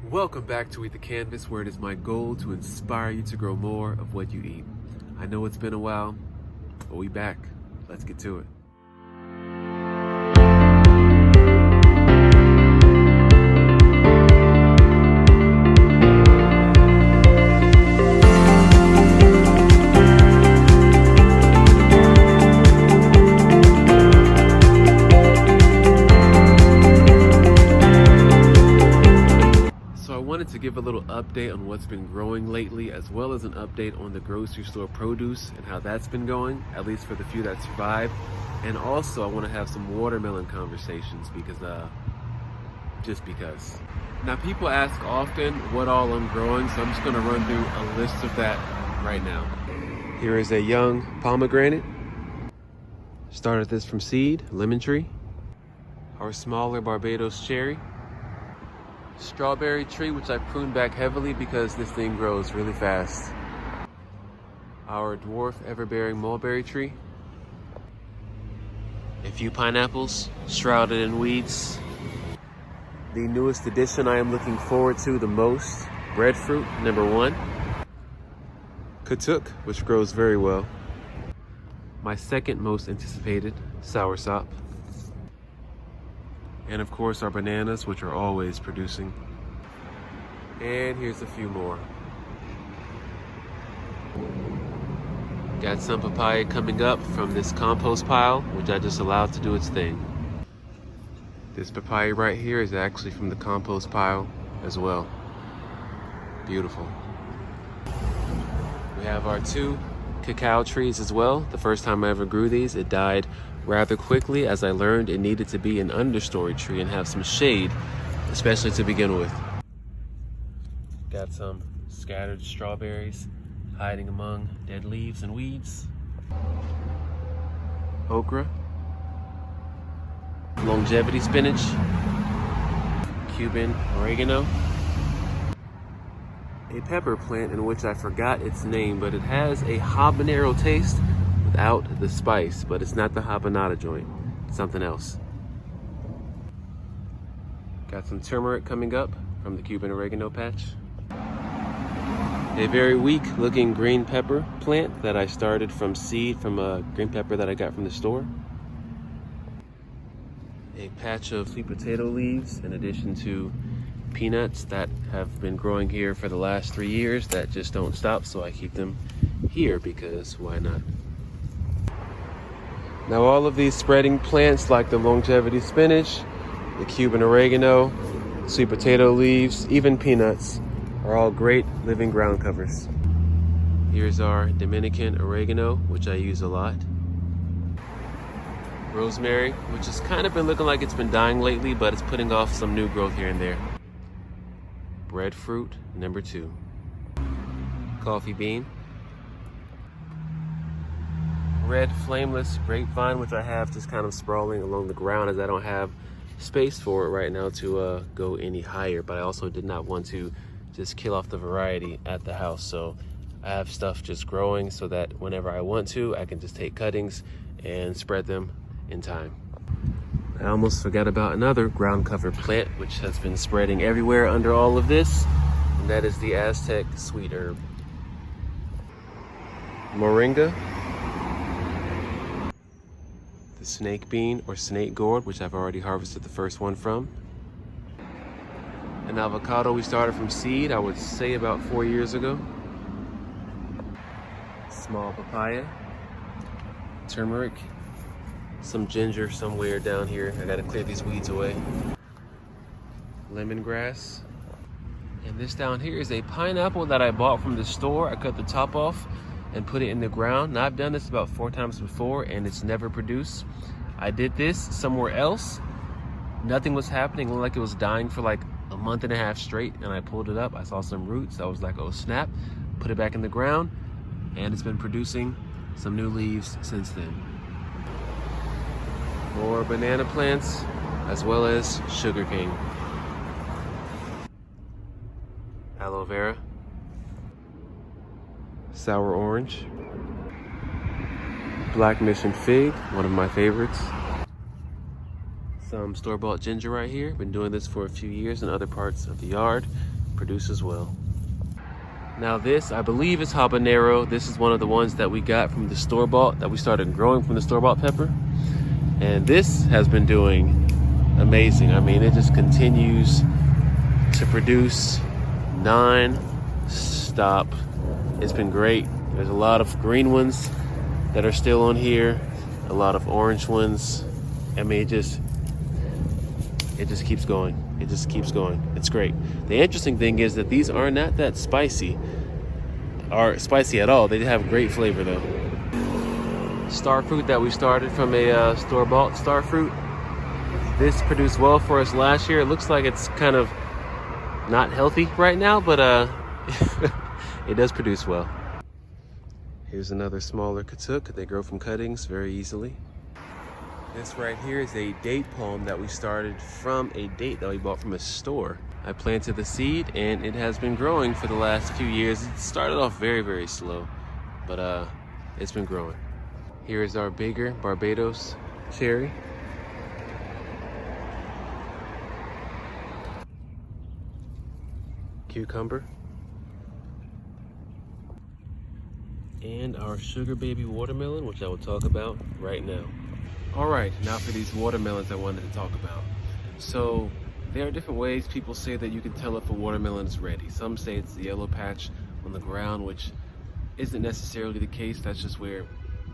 Welcome back to Eat the Canvas, where it is my goal to inspire you to grow more of what you eat. I know it's been a while, but we back. Let's get to it. To give a little update on what's been growing lately, as well as an update on the grocery store produce and how that's been going, at least for the few that survived. And also I want to have some watermelon conversations because just because. Now people ask often what all I'm growing, so I'm just going to run through a list of that right now. Here is a young pomegranate. Started this from seed, lemon tree. Our smaller Barbados cherry. Strawberry tree, which I pruned back heavily because this thing grows really fast. Our dwarf ever-bearing mulberry tree. A few pineapples shrouded in weeds. The newest addition I am looking forward to the most, breadfruit, number 1. Katuk, which grows very well. My second most anticipated, soursop. And of course our bananas, which are always producing. And here's a few more. Got some papaya coming up from this compost pile, which I just allowed to do its thing. This papaya right here is actually from the compost pile as well. Beautiful. We have our 2 cacao trees as well. The first time I ever grew these, it died rather quickly, as I learned it needed to be an understory tree and have some shade, especially to begin with. Got some scattered strawberries hiding among dead leaves and weeds. Okra, longevity spinach, Cuban oregano, a pepper plant in which I forgot its name, but it has a habanero taste without the spice, but it's not the habanada joint, it's something else. Got some turmeric coming up from the Cuban oregano patch. A very weak looking green pepper plant that I started from seed from a green pepper that I got from the store. A patch of sweet potato leaves in addition to peanuts that have been growing here for the last 3 years that just don't stop, so I keep them here because why not? Now all of these spreading plants like the longevity spinach, the Cuban oregano, sweet potato leaves, even peanuts are all great living ground covers. Here's our Dominican oregano, which I use a lot. Rosemary, which has kind of been looking like it's been dying lately, but it's putting off some new growth here and there. Breadfruit, number 2. Coffee bean. Red flameless grapevine, which I have just kind of sprawling along the ground as I don't have space for it right now to go any higher, but I also did not want to just kill off the variety at the house, so I have stuff just growing so that whenever I want to, I can just take cuttings and spread them in time. I almost forgot about another ground cover plant which has been spreading everywhere under all of this, and that is the Aztec sweet herb. Moringa. The snake bean or snake gourd, which I've already harvested the first one from. An avocado we started from seed, I would say about 4 years ago. Small papaya. Turmeric. Some ginger somewhere down here. I gotta clear these weeds away. Lemongrass. And this down here is a pineapple that I bought from the store. I cut the top off and put it in the ground. Now I've done this about 4 times before and it's never produced. I did this somewhere else. Nothing was happening. It looked like it was dying for like a month and a half straight, and I pulled it up. I saw some roots. I was like, oh snap. Put it back in the ground and it's been producing some new leaves since then. More banana plants as well as sugarcane. Aloe vera. Sour orange. Black mission fig, one of my favorites. Some store-bought ginger right here. Been doing this for a few years in other parts of the yard. produces well. Now this, I believe, is habanero. This is one of the ones that we got from the store-bought, that we started growing from the store-bought pepper. And this has been doing amazing. I mean, it just continues to produce non-stop. It's been great. There's a lot of green ones that are still on here, a lot of orange ones. I mean, it just keeps going. It just keeps going. It's great. The interesting thing is that these are not that spicy, or spicy at all. They have great flavor though. Star fruit that we started from a store-bought star fruit. This produced well for us last year. It looks like it's kind of not healthy right now, but it does produce well. Here's another smaller katuk. They grow from cuttings very easily. This right here is a date palm that we started from a date that we bought from a store. I planted the seed and it has been growing for the last few years. It started off very, very slow, but it's been growing. Here is our bigger Barbados cherry. Cucumber. And our sugar baby watermelon, which I will talk about right now. All right, now for these watermelons I wanted to talk about. So there are different ways people say that you can tell if a watermelon is ready. Some say it's the yellow patch on the ground, which isn't necessarily the case. That's just where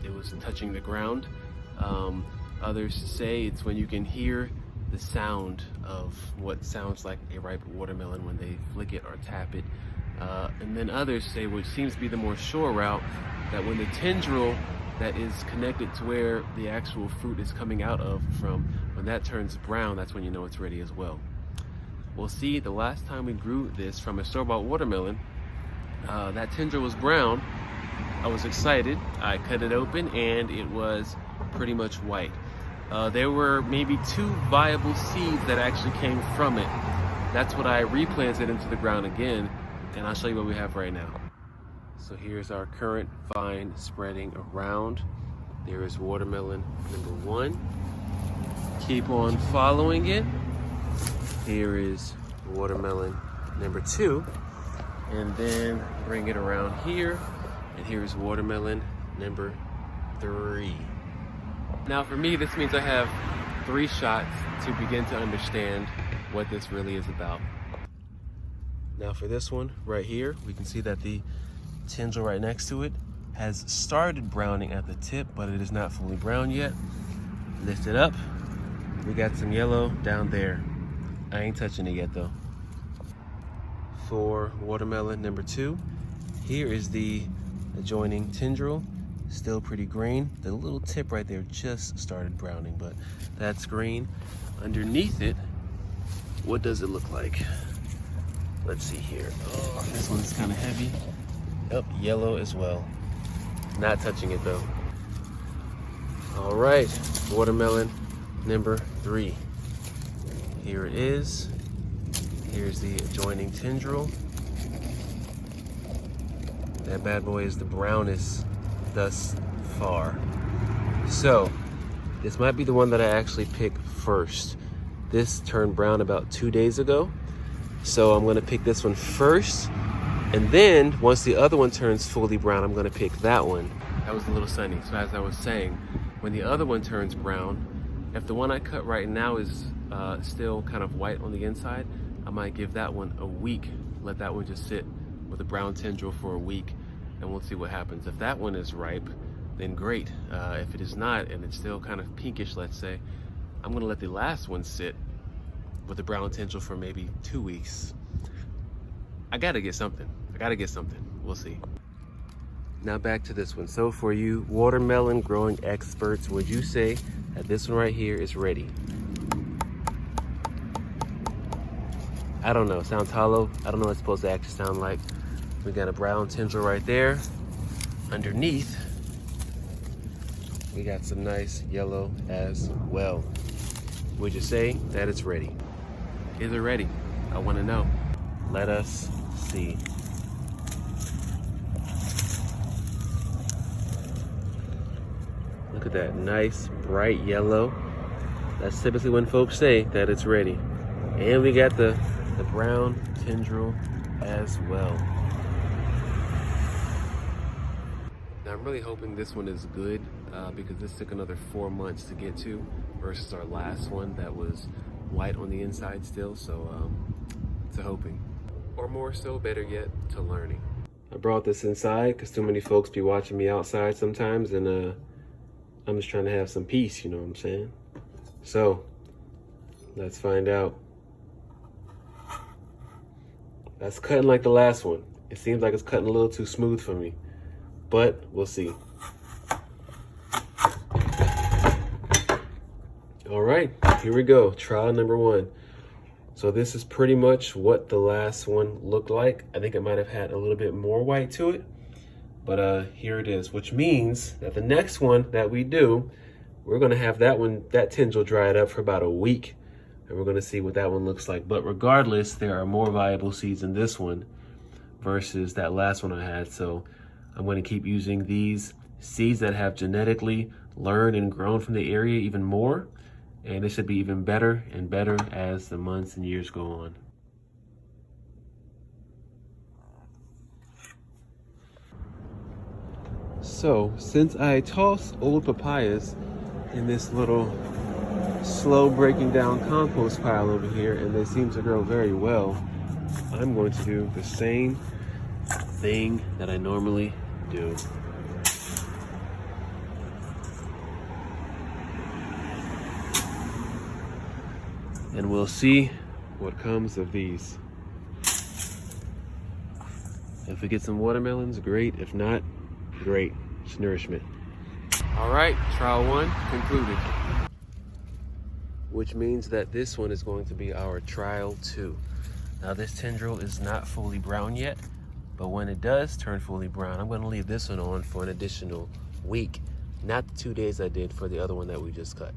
it was touching the ground. Others say it's when you can hear the sound of what sounds like a ripe watermelon when they flick it or tap it. And then others say, which seems to be the more sure route, that when the tendril that is connected to where the actual fruit is coming out of from, when that turns brown, that's when you know it's ready as well. Well, see, the last time we grew this from a store-bought watermelon, that tendril was brown. I was excited. I cut it open and it was pretty much white. There were maybe 2 viable seeds that actually came from it. That's what I replanted into the ground again, and I'll show you what we have right now. So here's our current vine spreading around. There is watermelon number 1. Keep on following it. Here is watermelon number 2. And then bring it around here. And here's watermelon number 3. Now for me, this means I have 3 shots to begin to understand what this really is about. Now for this one right here, we can see that the tendril right next to it has started browning at the tip, but it is not fully brown yet. Lift it up. We got some yellow down there. I ain't touching it yet though. For watermelon number 2, here is the adjoining tendril. Still pretty green. The little tip right there just started browning, but that's green. Underneath it, what does it look like? Let's see here. Oh, this one's kind of heavy. Yep, yellow as well. Not touching it though. All right, watermelon number 3. Here it is. Here's the adjoining tendril. That bad boy is the brownest thus far. So this might be the one that I actually pick first. This turned brown about 2 days ago. So I'm gonna pick this one first. And then once the other one turns fully brown, I'm gonna pick that one. That was a little sunny. So as I was saying, when the other one turns brown, if the one I cut right now is still kind of white on the inside, I might give that one a week. Let that one just sit with a brown tendril for a week, and we'll see what happens. If that one is ripe, then great. If it is not, and it's still kind of pinkish, let's say, I'm gonna let the last one sit with a brown tendril for maybe 2 weeks. I gotta get something. We'll see. Now back to this one. So for you watermelon growing experts, would you say that this one right here is ready? I don't know, sounds hollow. I don't know what it's supposed to actually sound like. We got a brown tendril right there. Underneath, we got some nice yellow as well. Would you say that it's ready? Is it ready? I wanna know. Let us see. Look at that nice bright yellow. That's typically when folks say that it's ready. And we got the brown tendril as well. Now I'm really hoping this one is good because this took another 4 months to get to versus our last one that was white on the inside still. So to hoping, or more so, better yet, to learning. I brought this inside because too many folks be watching me outside sometimes, and I'm just trying to have some peace, you know what I'm saying? So let's find out. That's cutting like the last one. It seems like it's cutting a little too smooth for me, but we'll see. All right, here we go. Trial number 1. So this is pretty much what the last one looked like. I think it might have had a little bit more white to it, but here it is, which means that the next one that we do, we're gonna have that tendril dried up for about a week, and we're gonna see what that one looks like. But regardless, there are more viable seeds in this one versus that last one I had. So I'm gonna keep using these seeds that have genetically learned and grown from the area even more. And it should be even better and better as the months and years go on. So, since I toss old papayas in this little slow breaking down compost pile over here, and they seem to grow very well, I'm going to do the same thing that I normally do. And we'll see what comes of these. If we get some watermelons, great. If not, great. It's nourishment. All right, trial 1 concluded. Which means that this one is going to be our trial 2. Now this tendril is not fully brown yet, but when it does turn fully brown, I'm gonna leave this one on for an additional week. Not the 2 days I did for the other one that we just cut,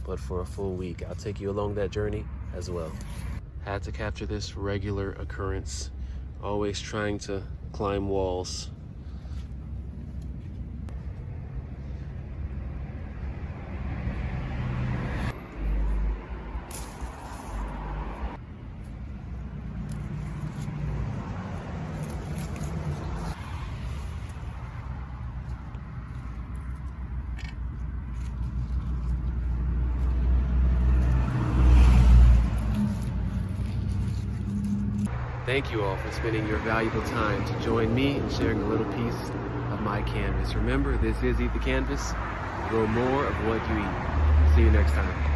but for a full week. I'll take you along that journey as well. Had to capture this regular occurrence, always trying to climb walls. Thank you all for spending your valuable time to join me in sharing a little piece of my canvas. Remember, this is Eat the Canvas. Grow more of what you eat. See you next time.